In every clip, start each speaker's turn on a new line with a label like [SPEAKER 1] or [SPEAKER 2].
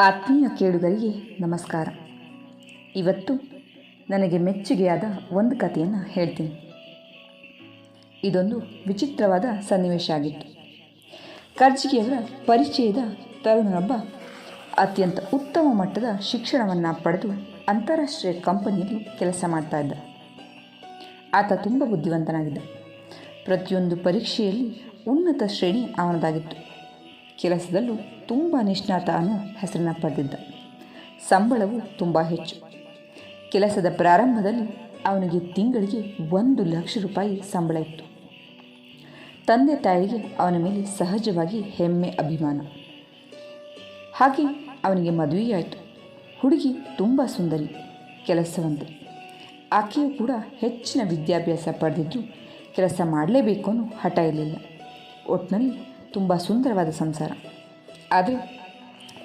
[SPEAKER 1] ಆತ್ಮೀಯ ಕೇಳುಗರಿಗೆ ನಮಸ್ಕಾರ. ಇವತ್ತು ನನಗೆ ಮೆಚ್ಚುಗೆಯಾದ ಒಂದು ಕಥೆಯನ್ನು ಹೇಳ್ತೀನಿ. ಇದೊಂದು ವಿಚಿತ್ರವಾದ ಸನ್ನಿವೇಶ ಆಗಿತ್ತು. ಕರ್ಜಿಗಿಯವರ ಪರಿಚಯದ ತರುಣನೊಬ್ಬ ಅತ್ಯಂತ ಉತ್ತಮ ಮಟ್ಟದ ಶಿಕ್ಷಣವನ್ನು ಪಡೆದು ಅಂತಾರಾಷ್ಟ್ರೀಯ ಕಂಪನಿಯಲ್ಲಿ ಕೆಲಸ ಮಾಡ್ತಾ ಇದ್ದ. ಆತ ತುಂಬ ಬುದ್ಧಿವಂತನಾಗಿದ್ದ. ಪ್ರತಿಯೊಂದು ಪರೀಕ್ಷೆಯಲ್ಲಿ ಉನ್ನತ ಶ್ರೇಣಿ ಅವನದಾಗಿತ್ತು. ಕೆಲಸದಲ್ಲೂ ತುಂಬ ನಿಷ್ಣಾತ ಅನ್ನೋ ಹೆಸರನ್ನು ಪಡೆದಿದ್ದ. ಸಂಬಳವು ತುಂಬ ಹೆಚ್ಚು. ಕೆಲಸದ ಪ್ರಾರಂಭದಲ್ಲಿ ಅವನಿಗೆ ತಿಂಗಳಿಗೆ 1,00,000 ಸಂಬಳ ಇತ್ತು. ತಂದೆ ತಾಯಿಗೆ ಅವನ ಮೇಲೆ ಸಹಜವಾಗಿ ಹೆಮ್ಮೆ, ಅಭಿಮಾನ. ಹಾಗೆ ಅವನಿಗೆ ಮದುವೆಯಾಯಿತು. ಹುಡುಗಿ ತುಂಬ ಸುಂದರಿ, ಕೆಲಸವಂತೆ. ಆಕೆಯೂ ಕೂಡ ಹೆಚ್ಚಿನ ವಿದ್ಯಾಭ್ಯಾಸ ಪಡೆದಿದ್ದು ಕೆಲಸ ಮಾಡಲೇಬೇಕು ಅನ್ನೋ ಹಠ ಇರಲಿಲ್ಲ. ಒಟ್ಟಿನಲ್ಲಿ ತುಂಬ ಸುಂದರವಾದ ಸಂಸಾರ. ಆದರೆ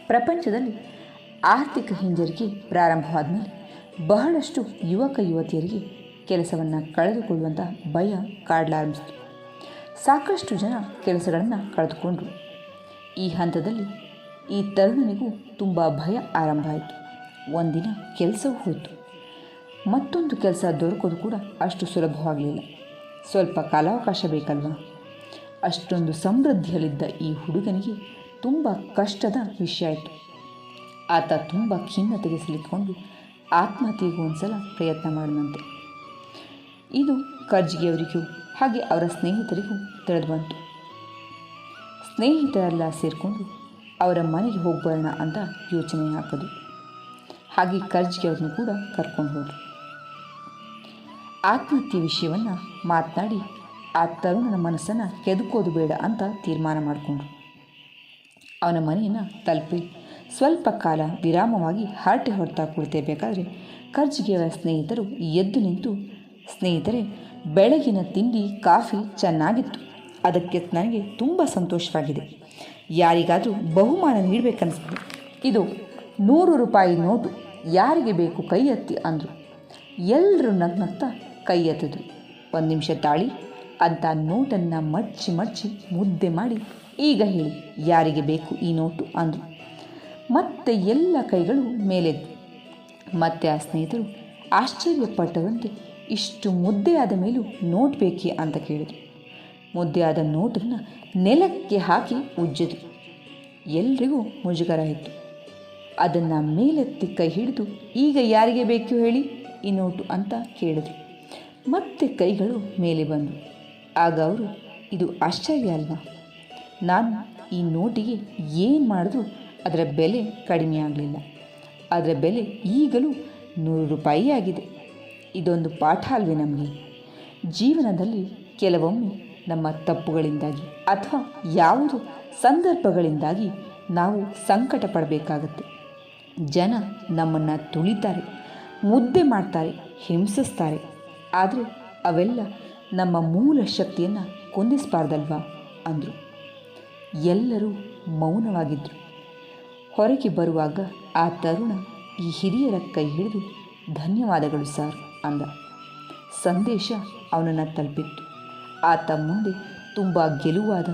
[SPEAKER 1] ಪ್ರಪಂಚದಲ್ಲಿ ಆರ್ಥಿಕ ಹಿಂಜರಿಕೆ ಪ್ರಾರಂಭವಾದ ಮೇಲೆ ಬಹಳಷ್ಟು ಯುವಕ ಯುವತಿಯರಿಗೆ ಕೆಲಸವನ್ನು ಕಳೆದುಕೊಳ್ಳುವಂಥ ಭಯ ಕಾಡಲಾರಂಭಿಸಿತು. ಸಾಕಷ್ಟು ಜನ ಕೆಲಸಗಳನ್ನು ಕಳೆದುಕೊಂಡರು. ಈ ಹಂತದಲ್ಲಿ ಈ ತರುಣನಿಗೂ ತುಂಬ ಭಯ ಆರಂಭ ಆಯಿತು. ಒಂದಿನ ಕೆಲಸವೂ ಹೋಯಿತು. ಮತ್ತೊಂದು ಕೆಲಸ ದೊರಕೋದು ಕೂಡ ಅಷ್ಟು ಸುಲಭವಾಗಲಿಲ್ಲ. ಸ್ವಲ್ಪ ಕಾಲಾವಕಾಶ ಬೇಕಲ್ವ. ಅಷ್ಟೊಂದು ಸಮೃದ್ಧಿಯಲ್ಲಿದ್ದ ಈ ಹುಡುಗನಿಗೆ ತುಂಬ ಕಷ್ಟದ ವಿಷಯ ಆಯಿತು. ಆತ ತುಂಬ ಖಿನ್ನತೆಗೆ ಸಿಲುಕಿಕೊಂಡು ಆತ್ಮಹತ್ಯೆಗೂ ಒಂದ್ಸಲ ಪ್ರಯತ್ನ ಮಾಡಿದಂತೆ. ಇದು ಕರ್ಜಿಗಿಯವರಿಗೂ ಹಾಗೆ ಅವರ ಸ್ನೇಹಿತರಿಗೂ ತಿಳಿದು ಬಂತು. ಸ್ನೇಹಿತರೆಲ್ಲ ಸೇರಿಕೊಂಡು ಅವರ ಮನೆಗೆ ಹೋಗ್ಬರೋಣ ಅಂತ ಯೋಚನೆ ಹಾಕೋದು. ಹಾಗೆ ಕರ್ಜಿಗಿಯವ್ರನ್ನೂ ಕೂಡ ಕರ್ಕೊಂಡು ಹೋದರು. ಆತ್ಮಹತ್ಯೆ ವಿಷಯವನ್ನು ಮಾತನಾಡಿ ಆ ತರುಣನ ಮನಸ್ಸನ್ನು ಕೆದಕೋದು ಬೇಡ ಅಂತ ತೀರ್ಮಾನ ಮಾಡಿಕೊಂಡ್ರು. ಅವನ ಮನೆಯನ್ನು ತಲುಪಿ ಸ್ವಲ್ಪ ಕಾಲ ವಿರಾಮವಾಗಿ ಹರಟೆ ಹೊರತಾ ಕುಳಿತಿರಬೇಕಾದ್ರೆ ಕರ್ಜಿಗಿಯವರ ಸ್ನೇಹಿತರು ಎದ್ದು ನಿಂತು, ಸ್ನೇಹಿತರೆ, ಬೆಳಗಿನ ತಿಂಡಿ ಕಾಫಿ ಚೆನ್ನಾಗಿತ್ತು. ಅದಕ್ಕೆ ನನಗೆ ತುಂಬ ಸಂತೋಷವಾಗಿದೆ. ಯಾರಿಗಾದರೂ ಬಹುಮಾನ ನೀಡಬೇಕನ್ನಿಸ್ತು. ಇದು ₹100 ನೋಟು, ಯಾರಿಗೆ ಬೇಕು ಕೈ ಎತ್ತಿ ಅಂದರು. ಎಲ್ಲರೂ ನಗ್ನಗ್ತಾ ಕೈ ಎತ್ತಿದ್ರು. 1 ನಿಮಿಷ ತಾಳಿ ಅಂತ ನೋಟನ್ನು ಮಡ್ಚಿ ಮುದ್ದೆ ಮಾಡಿ, ಈಗ ಹೇಳಿ ಯಾರಿಗೆ ಬೇಕು ಈ ನೋಟು ಅಂದರು. ಮತ್ತೆ ಎಲ್ಲ ಕೈಗಳು ಮೇಲೆದ್ದು. ಮತ್ತೆ ಆ ಸ್ನೇಹಿತರು ಆಶ್ಚರ್ಯಪಟ್ಟರಂತೆ ಇಷ್ಟು ಮುದ್ದೆಯಾದ ಮೇಲೂ ನೋಟ್ ಬೇಕೇ ಅಂತ ಕೇಳಿದರು. ಮುದ್ದೆಯಾದ ನೋಟನ್ನು ನೆಲಕ್ಕೆ ಹಾಕಿ ಉಜ್ಜಿದ್ರು. ಎಲ್ರಿಗೂ ಮುಜುಗರ ಆಯಿತು. ಅದನ್ನು ಮೇಲೆತ್ತಿ ಕೈ ಹಿಡಿದು, ಈಗ ಯಾರಿಗೆ ಬೇಕು ಹೇಳಿ ಈ ನೋಟು ಅಂತ ಕೇಳಿದ್ರು. ಮತ್ತೆ ಕೈಗಳು ಮೇಲೆ ಬಂದವು. ಆಗ ಅವರು, ಇದು ಆಶ್ಚರ್ಯ ಅಲ್ವಾ, ನಾನು ಈ ನೋಟಿಗೆ ಏನು ಮಾಡಿದ್ರೂ ಅದರ ಬೆಲೆ ಕಡಿಮೆ ಆಗಲಿಲ್ಲ. ಅದರ ಬೆಲೆ ಈಗಲೂ ₹100 ಆಗಿದೆ. ಇದೊಂದು ಪಾಠ ಅಲ್ವೇ ನಮಗೆ? ಜೀವನದಲ್ಲಿ ಕೆಲವೊಮ್ಮೆ ನಮ್ಮ ತಪ್ಪುಗಳಿಂದಾಗಿ ಅಥವಾ ಯಾವುದೋ ಸಂದರ್ಭಗಳಿಂದಾಗಿ ನಾವು ಸಂಕಟ ಪಡಬೇಕಾಗತ್ತೆ. ಜನ ನಮ್ಮನ್ನು ತುಳಿತಾರೆ, ಮುದ್ದೆ ಮಾಡ್ತಾರೆ, ಹಿಂಸಿಸ್ತಾರೆ. ಆದರೆ ಅವೆಲ್ಲ ನಮ್ಮ ಮೂಲ ಶಕ್ತಿಯನ್ನು ಕುಂದಿಸಬಾರ್ದಲ್ವಾ ಅಂದರು. ಎಲ್ಲರೂ ಮೌನವಾಗಿದ್ದರು. ಹೊರಗೆ ಬರುವಾಗ ಆ ತರುಣ ಈ ಹಿರಿಯರ ಕೈ ಹಿಡಿದು, ಧನ್ಯವಾದಗಳು ಸರ್ ಅಂದ. ಸಂದೇಶ ಅವನನ್ನು ತಲುಪಿತ್ತು. ಆತ ಮುಂದೆ ತುಂಬ ಗೆಲುವಾದ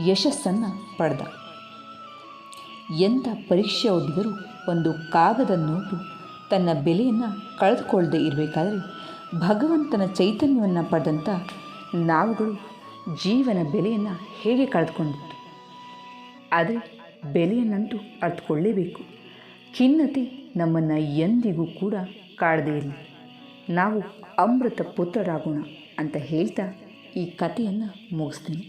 [SPEAKER 1] ಯಶಸ್ಸನ್ನು ಪಡೆದ. ಎಂಥ ಪರೀಕ್ಷೆ ಒಡ್ಡಿದರೂ ಒಂದು ಕಾಗದ ನೋಟು ತನ್ನ ಬೆಲೆಯನ್ನು ಕಳೆದುಕೊಳ್ಳದೆ ಇರಬೇಕಾದರೆ ಭಗವಂತನ ಚೈತನ್ಯವನ್ನು ಪಡೆದಂಥ ನಾವುಗಳು ಜೀವನ ಬೆಲೆಯನ್ನು ಹೇಗೆ ಕಳೆದುಕೊಂಡಿತ್ತು? ಆದರೆ ಬೆಲೆಯನ್ನಂತೂ ಅರ್ಥಕೊಳ್ಳೇಬೇಕು. ಖಿನ್ನತೆ ನಮ್ಮನ್ನು ಎಂದಿಗೂ ಕೂಡ ಕಾಡದೇ ಇರಲಿ. ನಾವು ಅಮೃತ ಪುತ್ರರಾಗೋಣ ಅಂತ ಹೇಳ್ತಾ ಈ ಕಥೆಯನ್ನು ಮುಗಿಸ್ತೀನಿ.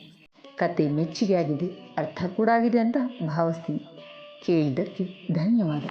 [SPEAKER 1] ಕತೆ ಮೆಚ್ಚುಗೆ ಆಗಿದೆ, ಅರ್ಥ ಕೂಡ ಆಗಿದೆ ಅಂತ ಭಾವಿಸ್ತೀನಿ. ಕೇಳಿದ್ದಕ್ಕೆ ಧನ್ಯವಾದ.